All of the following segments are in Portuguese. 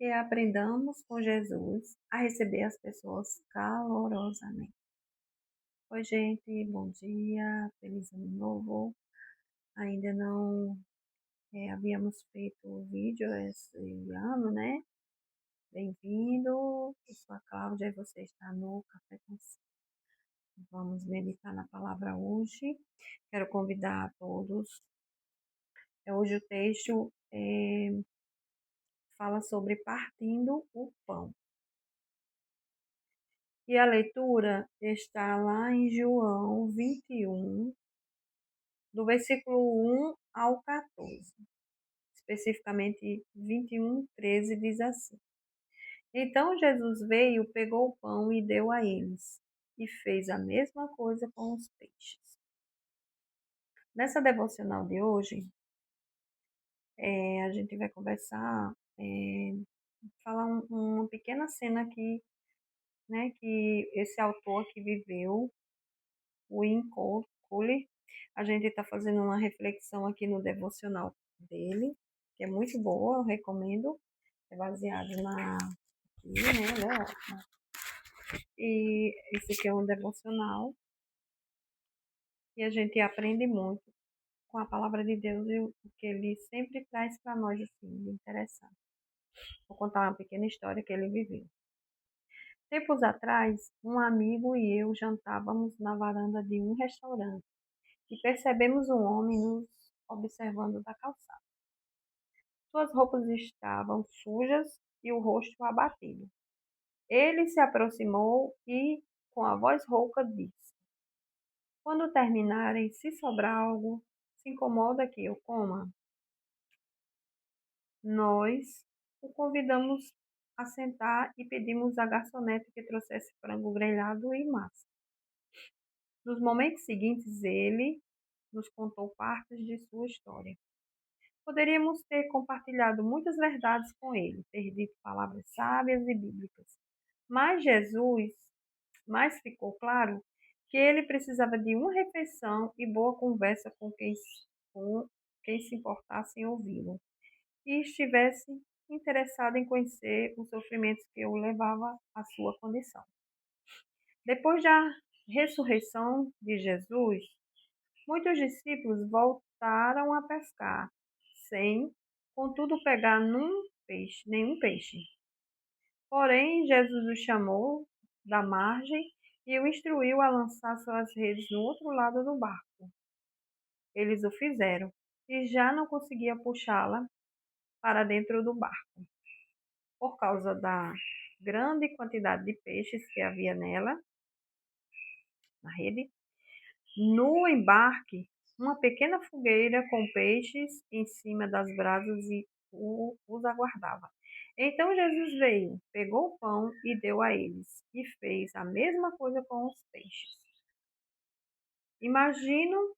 que aprendamos com Jesus a receber as pessoas calorosamente. Oi, gente, bom dia, feliz ano novo. Ainda não havíamos feito o vídeo esse ano, né? Bem-vindo, eu sou a Cláudia e você está no Café com Si. Vamos meditar na palavra hoje. Quero convidar a todos. Hoje o texto fala sobre partindo o pão. E a leitura está lá em João 21, do versículo 1 ao 14. Especificamente 21, 13 diz assim: Então Jesus veio, pegou o pão e deu a eles, e fez a mesma coisa com os peixes. Nessa devocional de hoje, a gente vai conversar, falar uma pequena cena aqui, né, que esse autor que viveu, o Win Cole. A gente está fazendo uma reflexão aqui no devocional dele, que é muito boa, eu recomendo. É baseado aqui, né? E esse aqui é um devocional. E a gente aprende muito com a palavra de Deus e o que ele sempre traz para nós, assim, de interessante. Vou contar uma pequena história que ele viveu. Tempos atrás, um amigo e eu jantávamos na varanda de um restaurante e percebemos um homem nos observando da calçada. Suas roupas estavam sujas e o rosto abatido. Ele se aproximou e, com a voz rouca, disse: Quando terminarem, se sobrar algo, se incomoda que eu coma? Nós o convidamos a sentar e pedimos à garçonete que trouxesse frango grelhado e massa. Nos momentos seguintes, ele nos contou partes de sua história. Poderíamos ter compartilhado muitas verdades com ele, ter dito palavras sábias e bíblicas. Mas ficou claro que ele precisava de uma refeição e boa conversa com quem se importasse em ouvi-lo e estivesse interessado em conhecer os sofrimentos que o levava à sua condição. Depois da ressurreição de Jesus, muitos discípulos voltaram a pescar, sem, contudo, pegar nenhum peixe. Porém, Jesus os chamou da margem e o instruiu a lançar suas redes no outro lado do barco. Eles o fizeram e já não conseguia puxá-la para dentro do barco, por causa da grande quantidade de peixes que havia nela, na rede. No embarque, uma pequena fogueira com peixes em cima das brasas e os aguardava. Então Jesus veio, pegou o pão e deu a eles, e fez a mesma coisa com os peixes. Imagino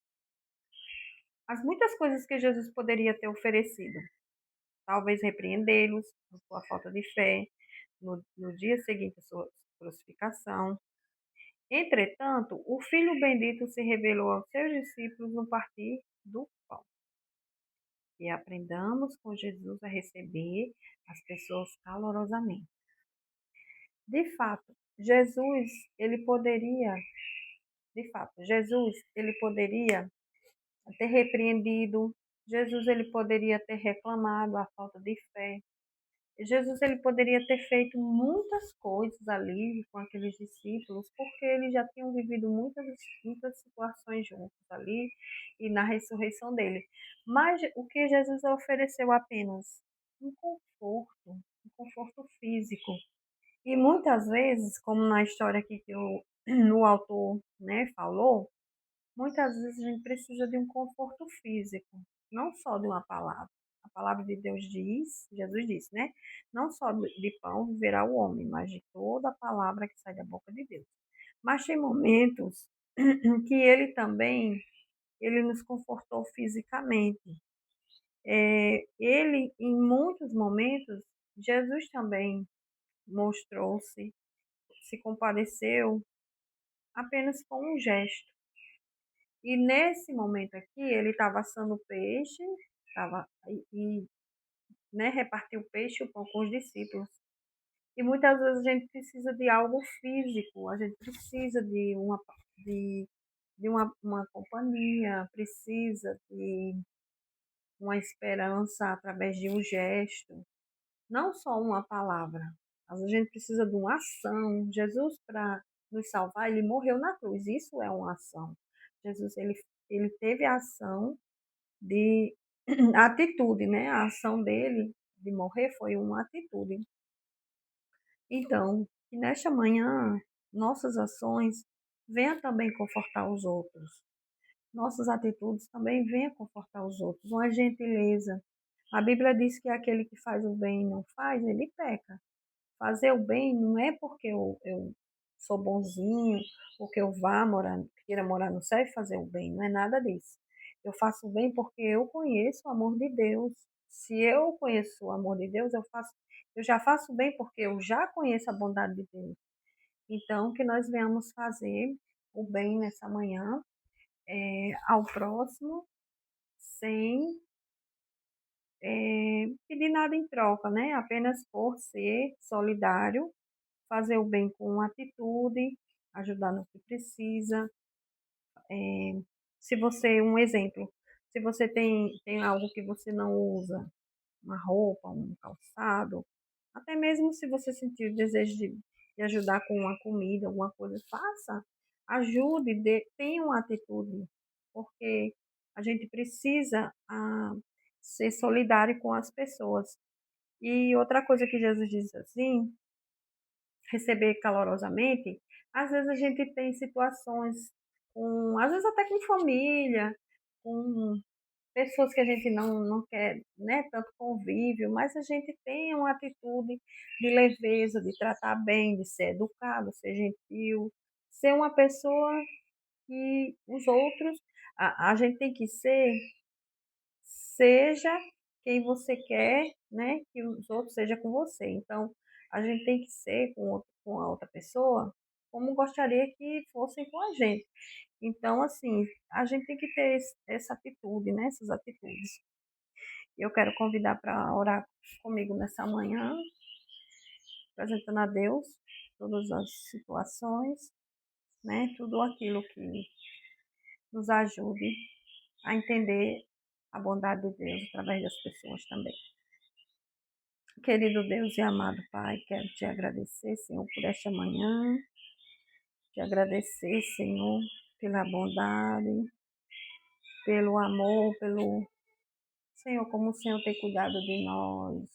as muitas coisas que Jesus poderia ter oferecido. Talvez repreendê-los por sua falta de fé, no dia seguinte à sua crucificação. Entretanto, o Filho bendito se revelou aos seus discípulos no partir do pão. E aprendamos com Jesus a receber as pessoas calorosamente. De fato, Jesus, ele poderia ter repreendido, Jesus, ele poderia ter reclamado a falta de fé. Jesus, ele poderia ter feito muitas coisas ali com aqueles discípulos, porque eles já tinham vivido muitas situações juntos ali e na ressurreição dele. Mas o que Jesus ofereceu apenas? Um conforto físico. E muitas vezes, como na história aqui que o autor, né, falou, muitas vezes a gente precisa de um conforto físico, não só de uma palavra. A palavra de Deus diz, Jesus disse, né? Não só de pão viverá o homem, mas de toda a palavra que sai da boca de Deus. Mas tem momentos que ele nos confortou fisicamente. Em muitos momentos, Jesus também mostrou-se, se compadeceu apenas com um gesto. E nesse momento aqui, ele estava assando peixe, estava e né, repartiu o peixe e o pão com os discípulos. E muitas vezes a gente precisa de algo físico, a gente precisa de, de uma companhia, precisa de uma esperança através de um gesto, não só uma palavra. Mas a gente precisa de uma ação. Jesus, para nos salvar, ele morreu na cruz. Isso é uma ação. Jesus, ele teve a ação de a atitude, né? A ação dele de morrer foi uma atitude. Então, que nesta manhã, nossas ações venham também confortar os outros. Nossas atitudes também venham confortar os outros. Uma gentileza. A Bíblia diz que aquele que faz o bem e não faz, ele peca. Fazer o bem não é porque eu sou bonzinho, porque eu queira morar no céu e fazer o bem. Não é nada disso. Eu faço o bem porque eu conheço o amor de Deus. Se eu conheço o amor de Deus, eu já faço bem porque eu já conheço a bondade de Deus. Então, que nós venhamos fazer o bem nessa manhã, ao próximo, sem pedir nada em troca, né? Apenas por ser solidário, fazer o bem com atitude, ajudar no que precisa. Se você, um exemplo, se você tem algo que você não usa, uma roupa, um calçado, até mesmo se você sentir o desejo de ajudar com uma comida, alguma coisa, faça, ajude, tenha uma atitude, porque a gente precisa ser solidário com as pessoas. E outra coisa que Jesus diz assim, receber calorosamente, às vezes a gente tem situações às vezes até com família, com pessoas que a gente não quer, né, tanto convívio, mas a gente tem uma atitude de leveza, de tratar bem, de ser educado, ser gentil, ser uma pessoa que os outros, a gente tem que seja quem você quer, né, que os outros sejam com você. Então, a gente tem que ser com a outra pessoa como gostaria que fossem com a gente. Então, assim, a gente tem que ter essa atitude, né, essas atitudes. Eu quero convidar para orar comigo nessa manhã, apresentando a Deus todas as situações, né, tudo aquilo que nos ajude a entender a bondade de Deus através das pessoas também. Querido Deus e amado Pai, quero te agradecer, Senhor, por esta manhã, te agradecer, Senhor, pela bondade, pelo amor, Senhor, como o Senhor tem cuidado de nós,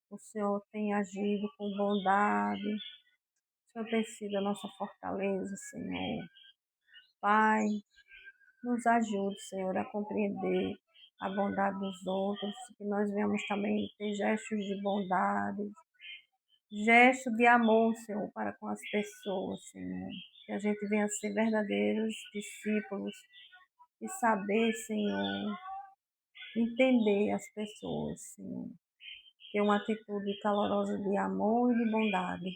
o Senhor tem agido com bondade, o Senhor tem sido a nossa fortaleza, Senhor. Pai, nos ajude, Senhor, a compreender a bondade dos outros, que nós venhamos também ter gestos de bondade, gesto de amor, Senhor, para com as pessoas, Senhor. Que a gente venha ser verdadeiros discípulos e saber, Senhor, entender as pessoas, Senhor. Ter uma atitude calorosa de amor e de bondade.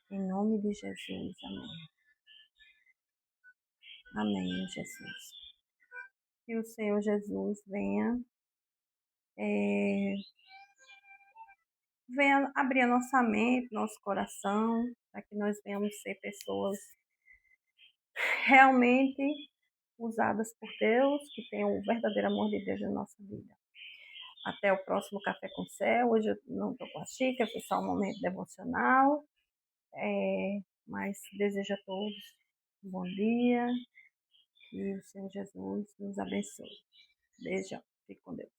Em nome de Jesus. Amém. Amém, Jesus. Que o Senhor Jesus é, venha abrir a nossa mente, nosso coração, para que nós venhamos ser pessoas realmente usadas por Deus, que tenham o verdadeiro amor de Deus na nossa vida. Até o próximo Café com Céu. Hoje eu não estou com a xícara, foi só um momento devocional. Mas desejo a todos um bom dia e o Senhor Jesus nos abençoe. Beijo, fique com Deus.